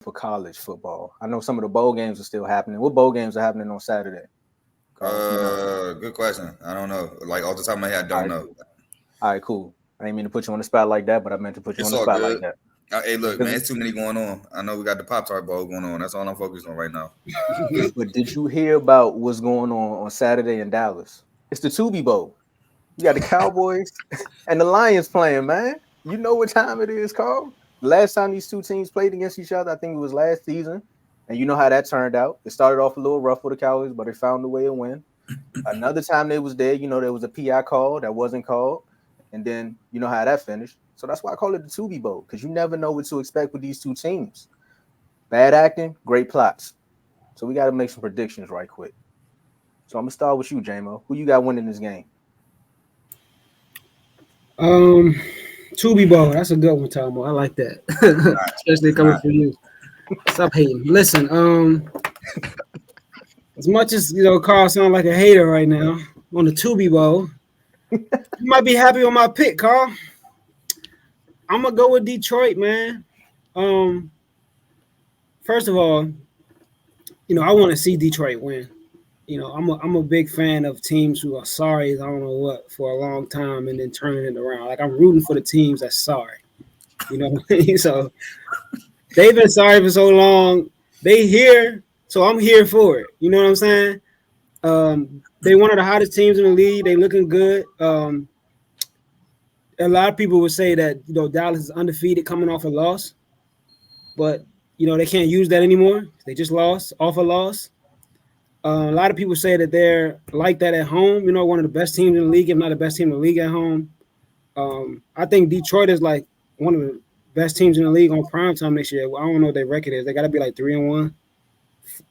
for college football? I know some of the bowl games are still happening. What bowl games are happening on Saturday? Carl, you know. Good question. I don't know. Like off the top of my head, I All don't right, know. cool. All right, cool. I didn't mean to put you on the spot like that, but I meant to put you on It's the all spot like good. that. Hey, look, man, 'Cause- it's too many going on. I know we got the Pop Tart Bowl going on. That's all I'm focused on right now. but did you hear about what's going on Saturday in Dallas? It's the Tubi Bowl. You got the Cowboys and the Lions playing, man. You know what time it is, Carl? The last time these two teams played against each other, I think it was last season. And you know how that turned out. It started off a little rough for the Cowboys, but they found a way to win. Another time they was there, there was a PI call that wasn't called. And then you know how that finished. So that's why I call it the Tubi Bowl, because you never know what to expect with these two teams. Bad acting, great plots. So we got to make some predictions right quick. So I'm gonna start with you, JMO. Who you got winning this game? Um, Tubi Bowl. That's a good one, Tomo. I like that, It's not. especially It's coming not. from you. Stop hating. Listen, as much as Carl sound like a hater right now on the Tubi Bowl, you might be happy with my pick, Carl. I'm gonna go with Detroit, man. Um, First of all, I want to see Detroit win. I'm a big fan of teams who are sorry as I don't know what for a long time and then turning it around. Like I'm rooting for the teams that's sorry. You know what I mean? So they've been sorry for so long. They here, so I'm here for it. You know what I'm saying? They one of the hottest teams in the league. They looking good. A lot of people would say that Dallas is undefeated coming off a loss, but they can't use that anymore. They just lost off a loss. A lot of people say that they're like that at home. One of the best teams in the league, if not the best team in the league at home. I think Detroit is like one of the best teams in the league on prime time next year. I don't know what their record is. They got to be like 3-1,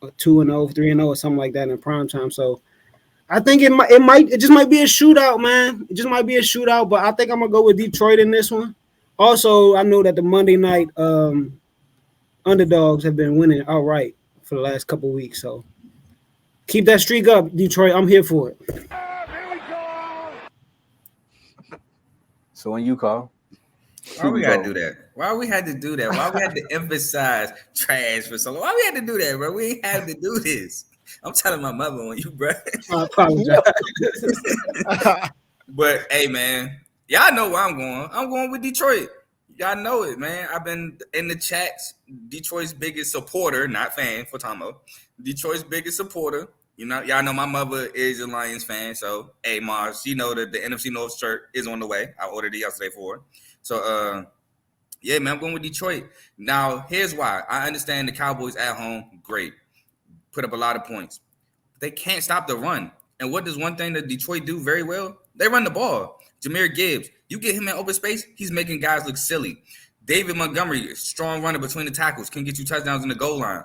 2-0, 3-0, or something like that in prime time. So I think it just might be a shootout, man. It just might be a shootout. But I think I'm gonna go with Detroit in this one. Also, I know that the Monday night underdogs have been winning outright for the last couple of weeks. So keep that streak up, Detroit. I'm here for it. So when you call, Why we gotta do that? Why we had to do that? Why we had to emphasize trash for so long? Why we had to do that, bro? We ain't have to do this. I'm telling my mother on you, bro. I apologize. But hey, man, y'all know where I'm going. I'm going with Detroit. Y'all know it, man. I've been in the chats. Detroit's biggest supporter, not fan for Tomo. Detroit's biggest supporter. Y'all know my mother is a Lions fan. So, hey, Mars, she know that the NFC North shirt is on the way. I ordered it yesterday for her. So, yeah, man, I'm going with Detroit. Now, here's why. I understand the Cowboys at home, great. Put up a lot of points. They can't stop the run. And what does one thing that Detroit do very well? They run the ball. Jahmyr Gibbs, you get him in open space, he's making guys look silly. David Montgomery, strong runner between the tackles, can get you touchdowns in the goal line.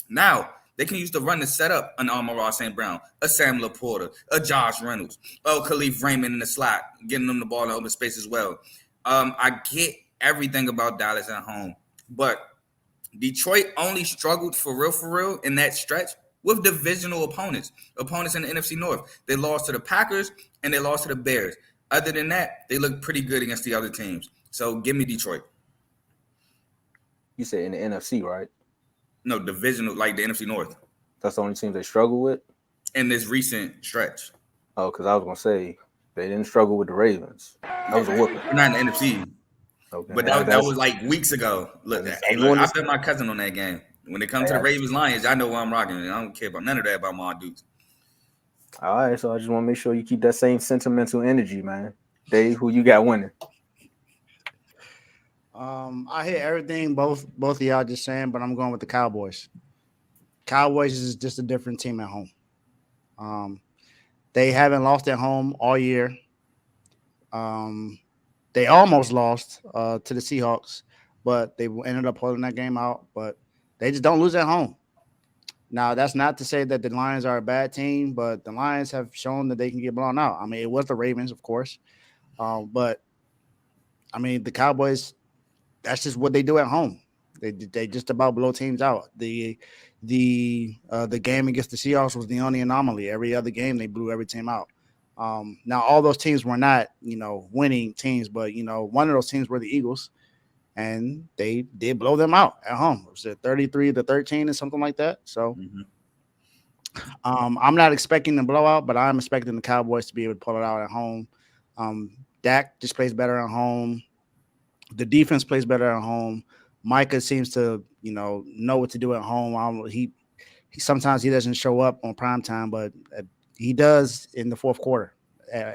Now, they can use the run to set up an Amon-Ra St. Brown, a Sam Laporta, a Josh Reynolds, Khalif Raymond in the slot, getting them the ball in open space as well. I get everything about Dallas at home, but Detroit only struggled for real in that stretch with divisional opponents in the NFC North. They lost to the Packers and they lost to the Bears. Other than that, they look pretty good against the other teams. So give me Detroit. You said in the NFC, right? No, divisional, like the NFC North. That's the only team they struggle with In this recent stretch. Oh, because I was gonna say they didn't struggle with the Ravens. That was a whooping. We're not in the NFC. Okay, But that was like weeks ago. Look, I bet my cousin on that game. When it comes to the Ravens Lions, I know where I'm rocking. I don't care about none of that about my dudes. All right, so I just want to make sure you keep that same sentimental energy, man. Dave, who you got winning? I hear everything both of y'all just saying, but I'm going with the Cowboys. Cowboys is just a different team at home. They haven't lost at home all year. They almost lost to the Seahawks, but they ended up pulling that game out. But they just don't lose at home. Now, that's not to say that the Lions are a bad team, but the Lions have shown that they can get blown out. I mean, it was the Ravens, of course. But, I mean, the Cowboys, that's just what they do at home. They just about blow teams out. The game against the Seahawks was the only anomaly. Every other game, they blew every team out. Now, all those teams were not, winning teams, but, one of those teams were the Eagles. and they did blow them out at home. It was 33-13 or something like that. So I'm not expecting the blowout, but I'm expecting the Cowboys to be able to pull it out at home. Dak just plays better at home. The defense plays better at home. Micah seems to, know what to do at home. He sometimes he doesn't show up on prime time, but he does in the fourth quarter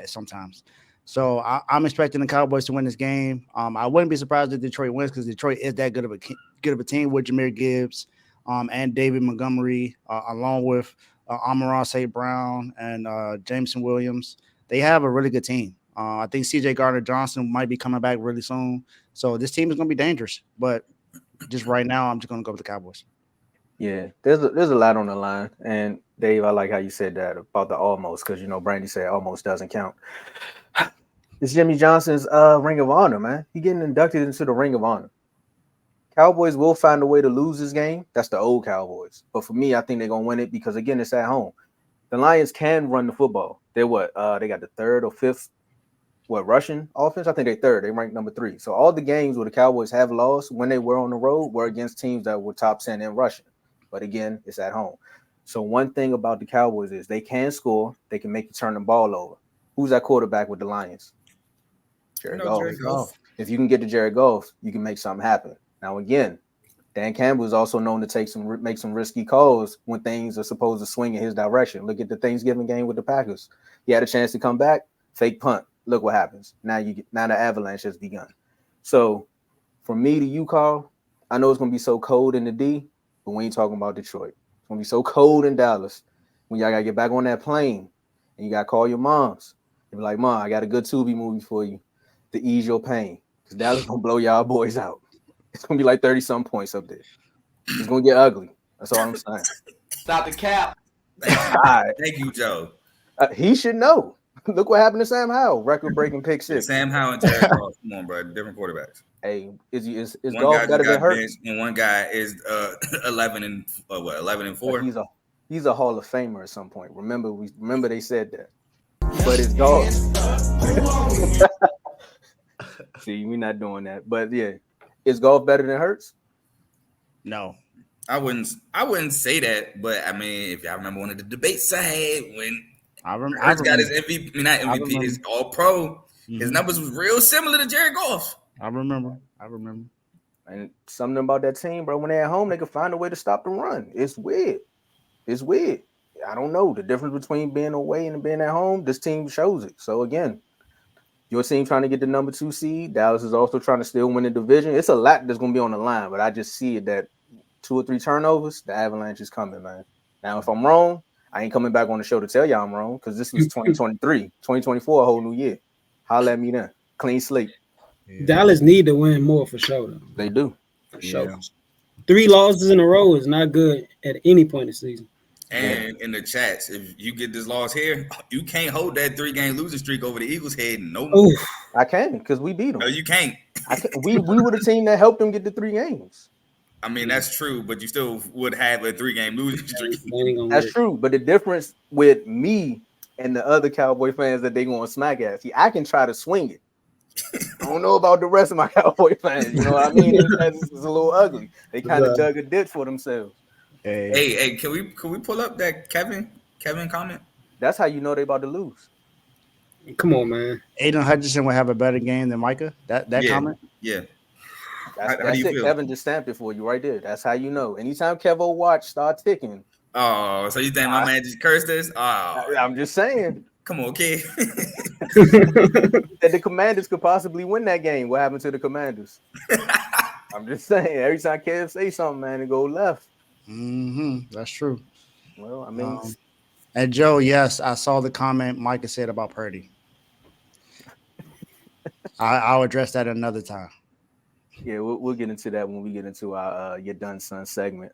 sometimes. So I'm expecting the Cowboys to win this game. I wouldn't be surprised if Detroit wins because Detroit is that good of a team with Jahmyr Gibbs and David Montgomery, along with Amon-Ra St. Brown and Jameson Williams. They have a really good team. I think C.J. Gardner-Johnson might be coming back really soon. So this team is going to be dangerous. But just right now, I'm just going to go with the Cowboys. Yeah, there's a lot on the line. And, Dave, I like how you said that about the almost because, Brandy said almost doesn't count. It's Jimmy Johnson's Ring of Honor, man. He getting inducted into the Ring of Honor. Cowboys will find a way to lose this game. That's the old Cowboys. But for me, I think they're going to win it because, again, it's at home. The Lions can run the football. They're what? They got the third or fifth, rushing offense? I think they're third. They ranked number 3. So all the games where the Cowboys have lost when they were on the road were against teams that were top 10 in rushing. But, again, it's at home. So one thing about the Cowboys is they can score. They can make you turn the ball over. Who's that quarterback with the Lions? Jared Goff. If you can get to Jared Goff, you can make something happen. Now, again, Dan Campbell is also known to make some risky calls when things are supposed to swing in his direction. Look at the Thanksgiving game with the Packers. He had a chance to come back, fake punt. Look what happens. Now the avalanche has begun. So, from me to you, Carl, I know it's going to be so cold in the D, but we ain't talking about Detroit. It's going to be so cold in Dallas when y'all got to get back on that plane and you got to call your moms and be like, Mom, I got a good Tubi movie for you to ease your pain because Dallas going to blow y'all boys out. It's going to be like 30-some points up there. It's going to get ugly. That's all I'm saying. Stop the cap. Thank you, Joe. He should know. Look what happened to Sam Howell. Record-breaking pick 6. Sam Howell and Jared Goff. Come on, bro. Different quarterbacks. Hey, is Goff better than Hurts? And one guy is 11-4. He's a Hall of Famer at some point. Remember they said that. But it's Goff. See, we're not doing that. But yeah, is Goff better than Hurts? No. I wouldn't say that, but I mean, if y'all remember one of the debates I had when Hurts got his MVP, not MVP, his All-Pro, his numbers was real similar to Jared Goff. I remember. And something about that team, bro, when they're at home, they can find a way to stop the run. It's weird. I don't know. The difference between being away and being at home, this team shows it. So, again, your team trying to get the number 2 seed. Dallas is also trying to still win the division. It's a lot that's going to be on the line, but I just see it that 2 or 3 turnovers, the avalanche is coming, man. Now, if I'm wrong, I ain't coming back on the show to tell y'all I'm wrong because this was 2023. 2024, a whole new year. Holla at me then. Clean slate. Yeah. Dallas need to win more for sure, though. They do. For sure. 3 losses in a row is not good at any point in the season. And in the chats, if you get this loss here, you can't hold that 3-game losing streak over the Eagles' head no more. I can because we beat them. No, you can't. We were the team that helped them get the 3 games. I mean, that's true, but you still would have a 3-game losing streak. That's true, but the difference with me and the other Cowboy fans that they going to smack at, see, I can try to swing it. I don't know about the rest of my Cowboy fans. You know what I mean? It's a little ugly. They kind of dug a ditch for themselves. Hey, can we pull up that Kevin comment? That's how you know they about to lose. Come on, man. Aiden Hutchinson will have a better game than Micah. That comment? Yeah. That's it. Feel? Kevin just stamped it for you right there. That's how you know. Anytime Kevo watch start ticking. Oh, so you think my man just cursed us? Oh, I'm just saying. Come on, kid. That the Commanders could possibly win that game. What happened to the Commanders? I'm just saying. Every time Kev say something, man, it go left. That's true. Well, I mean, and Joe, yes, I saw the comment Micah said about Purdy. I'll address that another time. Yeah, we'll get into that when we get into our "You're Done, Son" segment.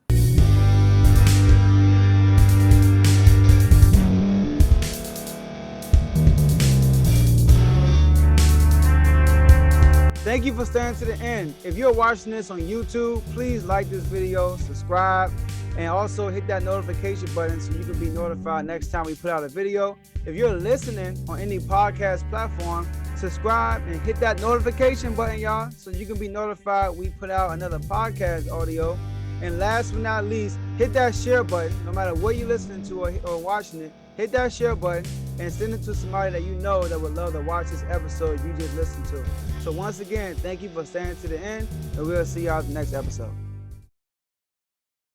Thank you for staying to the end. If you're watching this on YouTube, please like this video, subscribe, and also hit that notification button so you can be notified next time we put out a video. If you're listening on any podcast platform, subscribe, and hit that notification button, y'all, so you can be notified we put out another podcast audio. And last but not least, hit that share button. No matter what you're listening to or watching it, hit that share button and send it to somebody that you know that would love to watch this episode you just listened to. So once again, thank you for staying to the end, and we'll see y'all at the next episode.